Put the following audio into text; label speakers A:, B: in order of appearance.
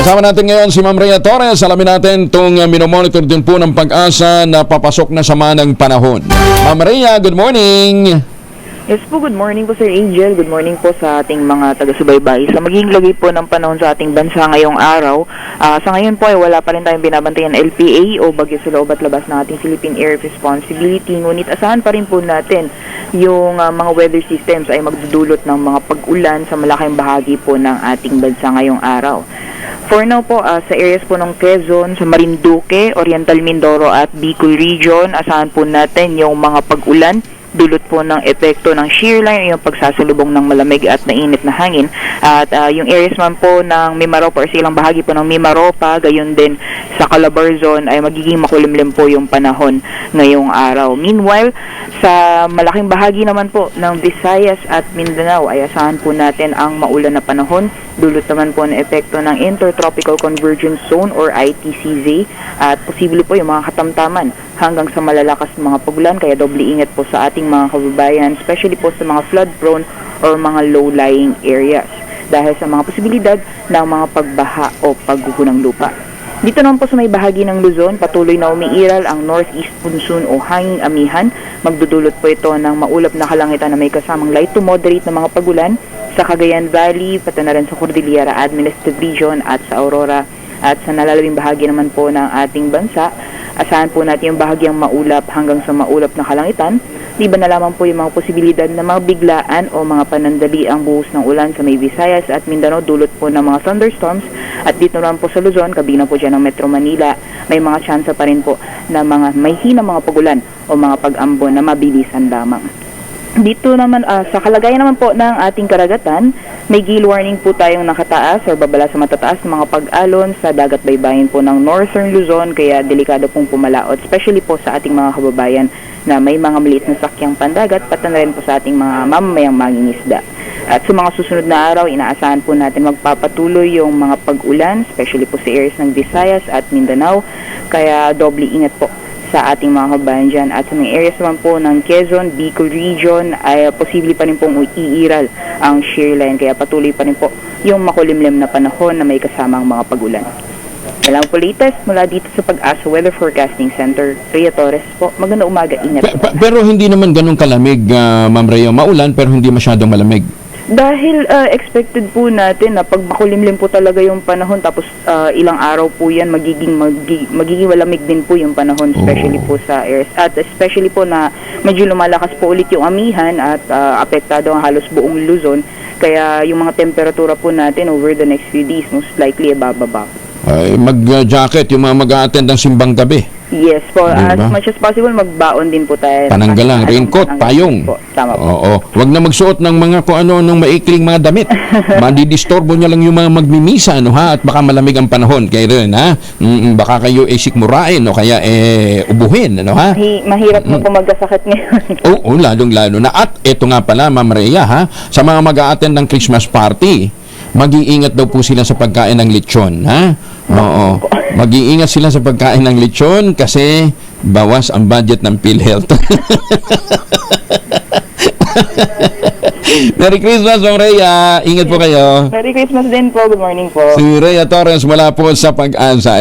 A: Kasama natin ngayon si Ma'am Rhea Torres. Alamin natin itong minomonitor din po ng Pag-asa na papasok na sama ng panahon. Ma'am Rhea, good morning!
B: Yes po, good morning po Sir Angel. Good morning po sa ating mga taga-subaybay. Sa magiging lagay po ng panahon sa ating bansa ngayong araw, sa ngayon po ay wala pa rin tayong binabantayan LPA o bagyo sa loob at labas ng ating Philippine Area of Responsibility. Ngunit asahan pa rin po natin yung mga weather systems ay magdudulot ng mga pag-ulan sa malaking bahagi po ng ating bansa ngayong araw. For now po, sa areas po ng Quezon, sa Marinduque, Oriental Mindoro at Bicol Region, asahan po natin yung mga pag-ulan dulot po ng epekto ng shear line, yung pagsasalubong ng malamig at mainit na hangin. At yung areas man po ng Mimaropa or sa ilang bahagi po ng Mimaropa, gayon din sa Calabarzon ay magiging makulimlim po yung panahon ngayong araw. Meanwhile, sa malaking bahagi naman po ng Visayas at Mindanao ay asahan po natin ang maulan na panahon. Dulot naman po ng epekto ng Intertropical Convergence Zone or ITCZ at posible po yung mga katamtaman hanggang sa malalakas na mga pagulan, kaya doble ingat po sa ating mga kababayan, especially po sa mga flood-prone or mga low-lying areas dahil sa mga posibilidad ng mga pagbaha o pagguho ng lupa. Dito naman po sa may bahagi ng Luzon, patuloy na umiiral ang northeast monsoon o hanging amihan. Magdudulot po ito ng maulap na kalangitan na may kasamang light to moderate na mga pagulan sa Cagayan Valley, pati na rin sa Cordillera Administrative Region at sa Aurora. At sa nalalabing bahagi naman po ng ating bansa, asahan po natin yung bahagyang maulap hanggang sa maulap na kalangitan. Liban na lamang po yung mga posibilidad na mga biglaan o mga panandali ang buhos ng ulan sa may Visayas at Mindanao dulot po ng mga thunderstorms. At dito naman po sa Luzon, kabina po dyan ng Metro Manila, may mga tsansa pa rin po na mga may hinang mga pagulan o mga pag-ambon na mabilisan lamang. Dito naman, sa kalagayan naman po ng ating karagatan, may gale warning po tayong nakataas or babala sa matataas ng mga pag-alon sa dagat baybayin po ng Northern Luzon, kaya delikado pong pumalaot, especially po sa ating mga kababayan na may mga maliit na sakyang pandagat, pati na rin po sa ating mga mamamayang mangingisda. At sa mga susunod na araw, inaasahan po natin magpapatuloy yung mga pag-ulan, especially po sa areas ng Visayas at Mindanao, kaya doble ingat po sa ating mga kabayan dyan. At sa mga areas naman po ng Quezon, Bicol Region ay posible pa rin pong iiral ang shear line, kaya patuloy pa rin po yung makulimlim na panahon na may kasamang mga pagulan. Alam po latest mula dito sa Pag-asa Weather Forecasting Center, Rhea Torres po. Magandang umaga, ingat po.
A: Pero hindi naman ganun kalamig, Ma'am Rhea. Maulan pero hindi masyadong malamig.
B: Dahil expected po natin na pag makulimlim po talaga yung panahon, tapos ilang araw po yan magiging malamig din po yung panahon, especially po sa areas, at especially po na medyo lumalakas po ulit yung amihan at apektado ang halos buong Luzon, kaya yung mga temperatura po natin over the next few days most likely bababa.
A: Ay, mag-jacket yung mga mag-a-attend ng simbang gabi.
B: Yes po,
A: diba?
B: as much as possible magbaon din po tayo.
A: Pananggal lang, raincoat, payong.
B: Po. Tama po.
A: Oo. Huwag na magsuot ng mga kung ano-anong maikling mga damit. Madidistorbo niya lang yung mga magmimisa, ano ha? At baka malamig ang panahon. Kaya rin, ha? Baka kayo sikmurain o kaya ubuhin, ano ha?
B: Mahirap na po magkasakit ngayon.
A: Oo, lalong-lalo na. At ito nga pala, Ma'am Rhea, ha? Sa mga mag-a-attend ng Christmas party, mag-iingat daw po sila sa pagkain ng lechon, ha? Oo. Mag-iingat sila sa pagkain ng lechon kasi bawas ang budget ng PhilHealth. Merry Christmas, Ma'am Rhea. Ingat po kayo.
B: Merry Christmas din po. Good morning po.
A: Si Rhea Torres mula po sa Pag-asa.